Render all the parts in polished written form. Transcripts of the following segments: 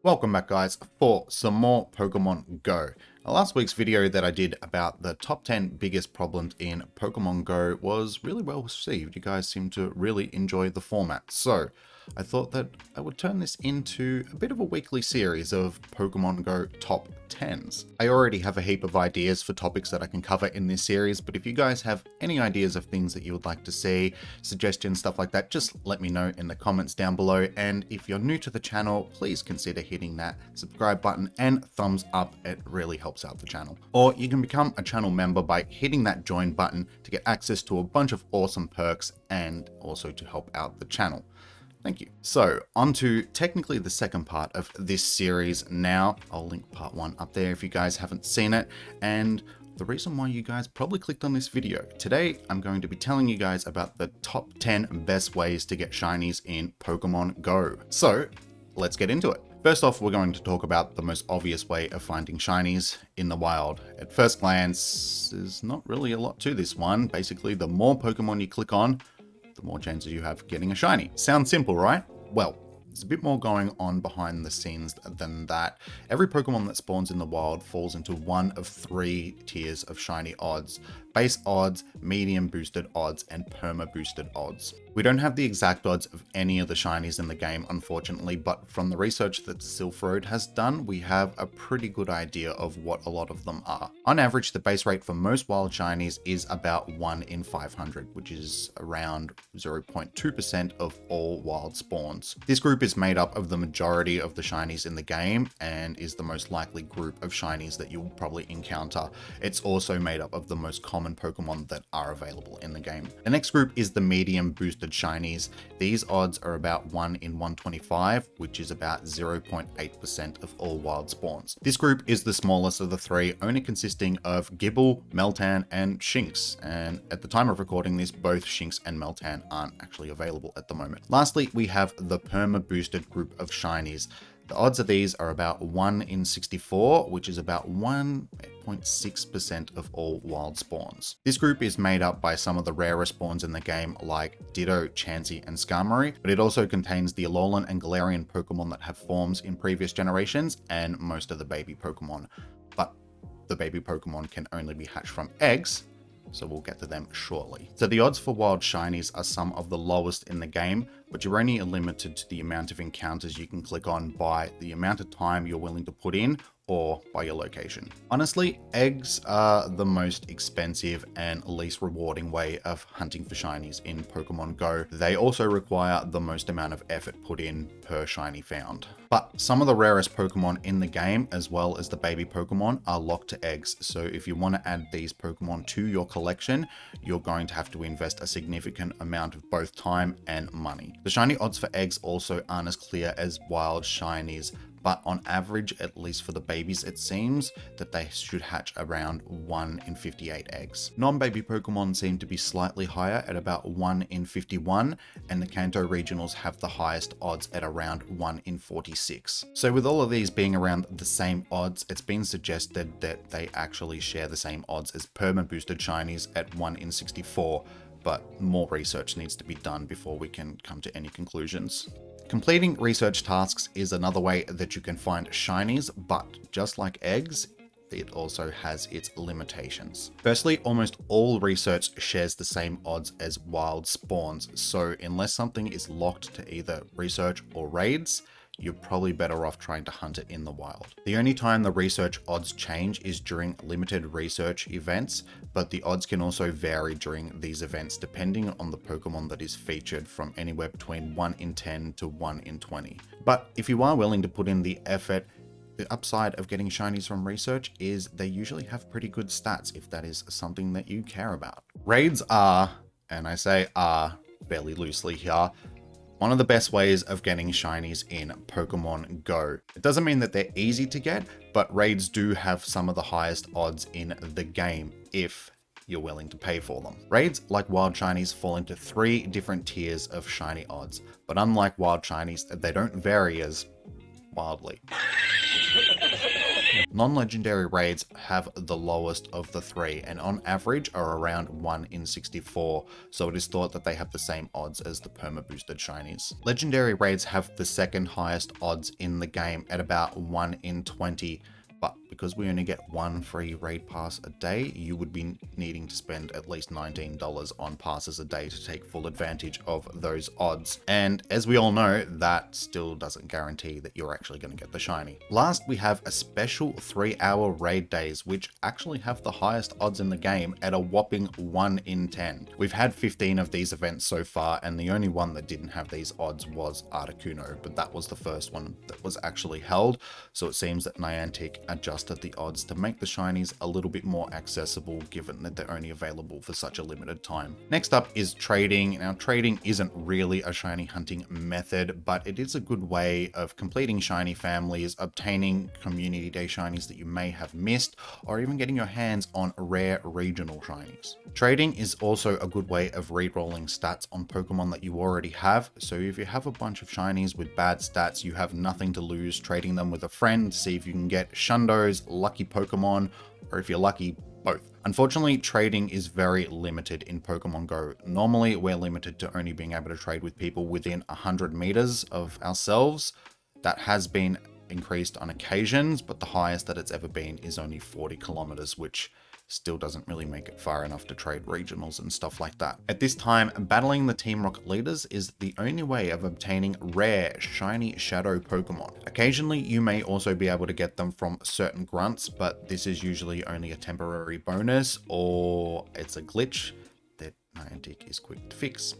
Welcome back guys for some more Pokemon Go. Last week's video that I did about the top 10 biggest problems in Pokemon Go was really well received. You guys seem to really enjoy the format. So I thought that I would turn this into a bit of a weekly series of Pokemon Go top 10s. I already have a heap of ideas for topics that I can cover in this series, but if you guys have any ideas of things that you would like to see, suggestions, stuff like that, just let me know in the comments down below. And if you're new to the channel, please consider hitting that subscribe button and thumbs up. It really helps out the channel. Or you can become a channel member by hitting that join button to get access to a bunch of awesome perks and also to help out the channel. Thank you. So on to technically the second part of this series now. I'll link part 1 up there if you guys haven't seen it. And the reason why you guys probably clicked on this video. Today, I'm going to be telling you guys about the top 10 best ways to get shinies in Pokemon Go. So let's get into it. First off, we're going to talk about the most obvious way of finding shinies in the wild. At first glance, there's not really a lot to this one. Basically, the more Pokemon you click on, the more chances you have getting a shiny. Sounds simple, right? Well, there's a bit more going on behind the scenes than that. Every Pokemon that spawns in the wild falls into one of 3 tiers of shiny odds: base odds, medium boosted odds, and perma boosted odds. We don't have the exact odds of any of the shinies in the game, unfortunately, but from the research that Sylph Road has done, we have a pretty good idea of what a lot of them are. On average, the base rate for most wild shinies is about 1 in 500, which is around 0.2% of all wild spawns. This group is made up of the majority of the shinies in the game and is the most likely group of shinies that you'll probably encounter. It's also made up of the most common Pokemon that are available in the game. The next group is the medium boosted shinies. These odds are about 1 in 125, which is about 0.8% of all wild spawns. This group is the smallest of the 3, only consisting of Gible, Meltan, and Shinx. And at the time of recording this, both Shinx and Meltan aren't actually available at the moment. Lastly, we have the perma boosted group of shinies. The odds of these are about 1 in 64, which is about 1.6% of all wild spawns. This group is made up by some of the rarest spawns in the game, like Ditto, Chansey, and Skarmory, but it also contains the Alolan and Galarian Pokemon that have forms in previous generations, and most of the baby Pokemon. But the baby Pokemon can only be hatched from eggs, so we'll get to them shortly. So the odds for wild shinies are some of the lowest in the game, but you're only limited to the amount of encounters you can click on by the amount of time you're willing to put in or by your location. Honestly, eggs are the most expensive and least rewarding way of hunting for shinies in Pokemon Go. They also require the most amount of effort put in per shiny found. But some of the rarest Pokemon in the game, as well as the baby Pokemon, are locked to eggs. So if you want to add these Pokemon to your collection, you're going to have to invest a significant amount of both time and money. The shiny odds for eggs also aren't as clear as wild shinies, but on average, at least for the babies, it seems that they should hatch around 1 in 58 eggs. Non-baby Pokemon seem to be slightly higher at about 1 in 51, and the Kanto regionals have the highest odds at around 1 in 46. So with all of these being around the same odds, it's been suggested that they actually share the same odds as perma boosted shinies at 1 in 64, but more research needs to be done before we can come to any conclusions. Completing research tasks is another way that you can find shinies, but just like eggs, it also has its limitations. Firstly, almost all research shares the same odds as wild spawns, so unless something is locked to either research or raids, you're probably better off trying to hunt it in the wild. The only time the research odds change is during limited research events, but the odds can also vary during these events depending on the Pokemon that is featured, from anywhere between 1 in 10 to 1 in 20. But if you are willing to put in the effort, the upside of getting shinies from research is they usually have pretty good stats if that is something that you care about. Raids are, and I say are fairly loosely here, one of the best ways of getting shinies in Pokemon Go. It doesn't mean that they're easy to get, but raids do have some of the highest odds in the game if you're willing to pay for them. Raids, like wild shinies, fall into 3 different tiers of shiny odds, but unlike wild shinies, they don't vary as wildly. Non-legendary raids have the lowest of the three, and on average are around 1 in 64, so it is thought that they have the same odds as the perma-boosted shinies. Legendary raids have the second highest odds in the game at about 1 in 20, but because we only get one free raid pass a day, you would be needing to spend at least $19 on passes a day to take full advantage of those odds. And as we all know, that still doesn't guarantee that you're actually going to get the shiny. Last, we have a special 3-hour raid days, which actually have the highest odds in the game at a whopping 1 in 10. We've had 15 of these events so far, and the only one that didn't have these odds was Articuno, but that was the first one that was actually held, so it seems that Niantic adjusted the odds to make the shinies a little bit more accessible, given that they're only available for such a limited time. Next up is trading. Now, trading isn't really a shiny hunting method, but it is a good way of completing shiny families, obtaining community day shinies that you may have missed, or even getting your hands on rare regional shinies. Trading is also a good way of re-rolling stats on Pokemon that you already have, so if you have a bunch of shinies with bad stats, you have nothing to lose trading them with a friend to see if you can get Shundos, lucky Pokemon, or if you're lucky, both. Unfortunately, trading is very limited in Pokemon Go. Normally, we're limited to only being able to trade with people within 100 meters of ourselves. That has been increased on occasions, but the highest that it's ever been is only 40 kilometers, which still doesn't really make it far enough to trade regionals and stuff like that. At this time, battling the Team Rocket leaders is the only way of obtaining rare, shiny shadow Pokemon. Occasionally, you may also be able to get them from certain grunts, but this is usually only a temporary bonus, or it's a glitch that Niantic is quick to fix,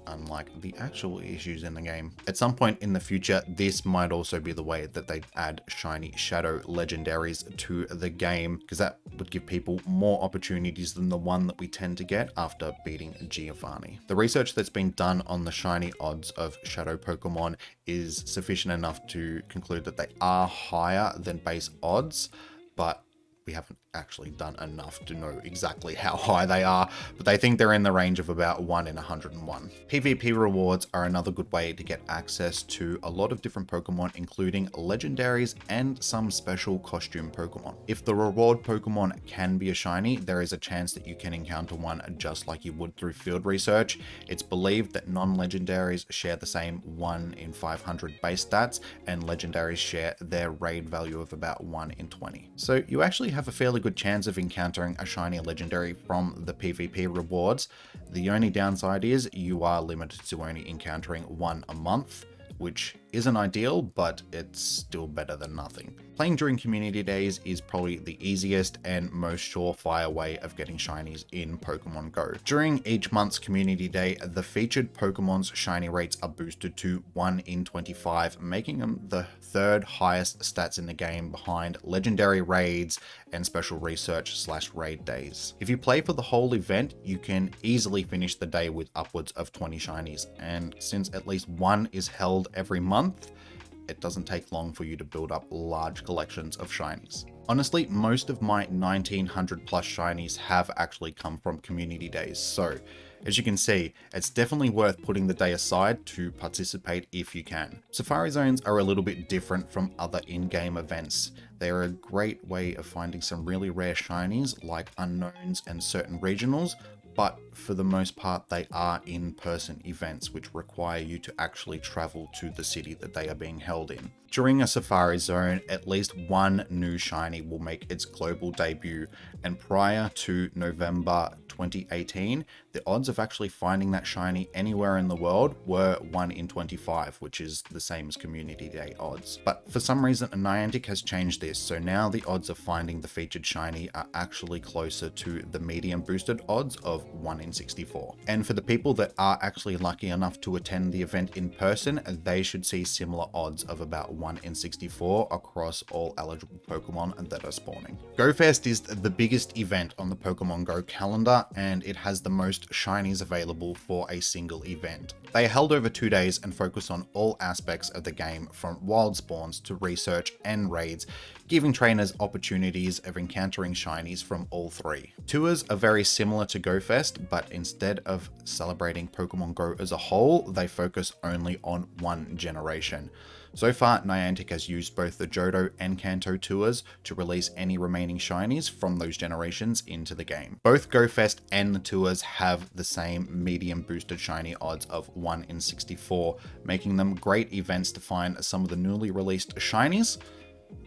unlike the actual issues in the game. At some point in the future, this might also be the way that they add shiny shadow legendaries to the game, because that would give people more opportunities than the one that we tend to get after beating Giovanni. The research that's been done on the shiny odds of shadow Pokemon is sufficient enough to conclude that they are higher than base odds, but we haven't actually done enough to know exactly how high they are, but they think they're in the range of about 1 in 101. PvP rewards are another good way to get access to a lot of different Pokemon, including legendaries and some special costume Pokemon. If the reward Pokemon can be a shiny, there is a chance that you can encounter one just like you would through field research. It's believed that non-legendaries share the same 1 in 500 base stats, and legendaries share their raid value of about 1 in 20. So you actually have a fairly good chance of encountering a shiny legendary from the PvP rewards. The only downside is you are limited to only encountering one a month, which isn't ideal, but it's still better than nothing. Playing during community days is probably the easiest and most surefire way of getting shinies in Pokemon Go. During each month's community day, the featured Pokemon's shiny rates are boosted to 1 in 25, making them the third highest stats in the game behind legendary raids and special research / raid days. If you play for the whole event, you can easily finish the day with upwards of 20 shinies, and since at least one is held every month, it doesn't take long for you to build up large collections of shinies. Honestly, most of my 1900 plus shinies have actually come from community days, so as you can see, it's definitely worth putting the day aside to participate if you can. Safari zones are a little bit different from other in-game events. They're a great way of finding some really rare shinies like unknowns and certain regionals, but for the most part, they are in-person events which require you to actually travel to the city that they are being held in. During a Safari Zone, at least one new shiny will make its global debut, and prior to November 2018, the odds of actually finding that shiny anywhere in the world were 1 in 25, which is the same as Community Day odds. But for some reason, Niantic has changed this, so now the odds of finding the featured shiny are actually closer to the medium boosted odds of 1 in 64. And for the people that are actually lucky enough to attend the event in person, they should see similar odds of about 1 in 64 across all eligible Pokemon that are spawning. GoFest is the biggest event on the Pokemon Go calendar, and it has the most shinies available for a single event. They are held over 2 days and focus on all aspects of the game, from wild spawns to research and raids, giving trainers opportunities of encountering shinies from all three. Tours are very similar to GoFest, but instead of celebrating Pokemon Go as a whole, they focus only on one generation. So far, Niantic has used both the Johto and Kanto tours to release any remaining shinies from those generations into the game. Both GoFest and the tours have the same medium boosted shiny odds of 1 in 64, making them great events to find some of the newly released shinies,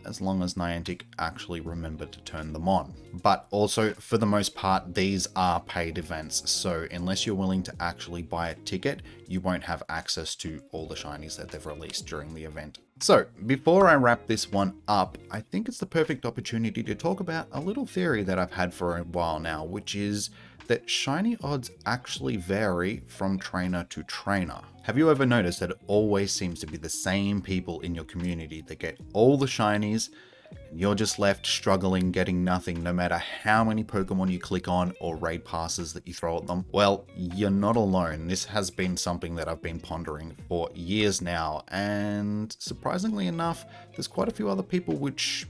as long as Niantic actually remember to turn them on. But also, for the most part, these are paid events, so unless you're willing to actually buy a ticket, you won't have access to all the shinies that they've released during the event. So, before I wrap this one up, I think it's the perfect opportunity to talk about a little theory that I've had for a while now, which is that shiny odds actually vary from trainer to trainer. Have you ever noticed that it always seems to be the same people in your community that get all the shinies, and you're just left struggling getting nothing no matter how many Pokemon you click on or raid passes that you throw at them? Well, you're not alone. This has been something that I've been pondering for years now, and surprisingly enough, there's quite a few other people which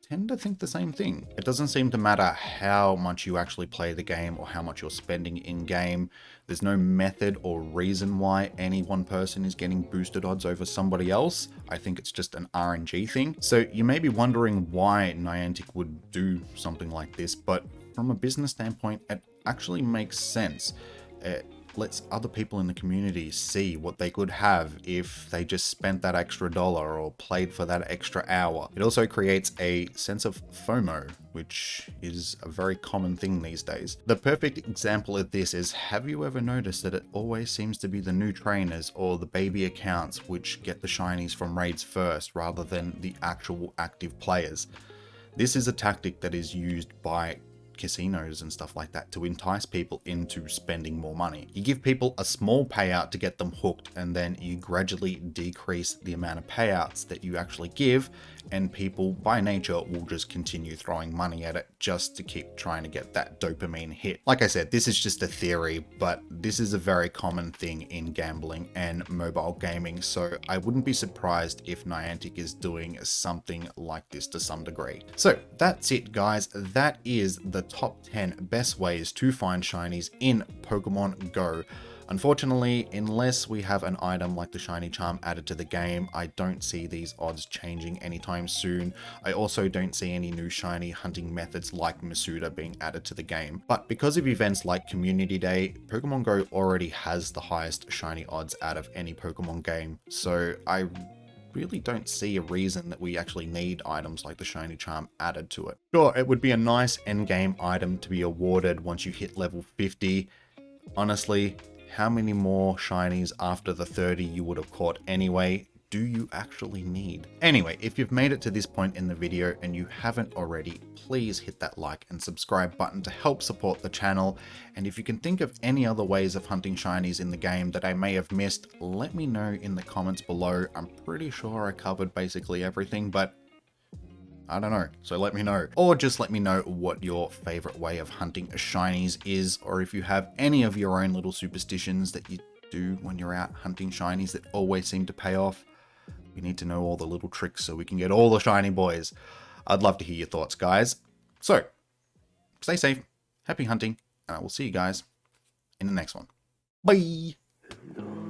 tend to think the same thing. It doesn't seem to matter how much you actually play the game or how much you're spending in game. There's no method or reason why any one person is getting boosted odds over somebody else. I think it's just an RNG thing. So you may be wondering why Niantic would do something like this, but from a business standpoint, it actually makes sense. It lets other people in the community see what they could have if they just spent that extra dollar or played for that extra hour. It also creates a sense of FOMO, which is a very common thing these days. The perfect example of this is, have you ever noticed that it always seems to be the new trainers or the baby accounts which get the shinies from raids first rather than the actual active players? This is a tactic that is used by casinos and stuff like that to entice people into spending more money. You give people a small payout to get them hooked, and then you gradually decrease the amount of payouts that you actually give, and people by nature will just continue throwing money at it just to keep trying to get that dopamine hit. Like I said, this is just a theory, but this is a very common thing in gambling and mobile gaming, so I wouldn't be surprised if Niantic is doing something like this to some degree. So that's it, guys. That is the top 10 best ways to find shinies in Pokemon Go. Unfortunately, unless we have an item like the shiny charm added to the game, I don't see these odds changing anytime soon. I also don't see any new shiny hunting methods like Masuda being added to the game. But because of events like Community Day, Pokemon Go already has the highest shiny odds out of any Pokemon game, so I really don't see a reason that we actually need items like the shiny charm added to it. Sure, it would be a nice endgame item to be awarded once you hit level 50. Honestly, how many more shinies after the 30 you would have caught anyway do you actually need? Anyway, if you've made it to this point in the video and you haven't already, please hit that like and subscribe button to help support the channel. And if you can think of any other ways of hunting shinies in the game that I may have missed, let me know in the comments below. I'm pretty sure I covered basically everything, but I don't know, so let me know. Or just let me know what your favorite way of hunting shinies is, or if you have any of your own little superstitions that you do when you're out hunting shinies that always seem to pay off. We need to know all the little tricks so we can get all the shiny boys. I'd love to hear your thoughts, guys. So, stay safe, happy hunting, and I will see you guys in the next one. Bye!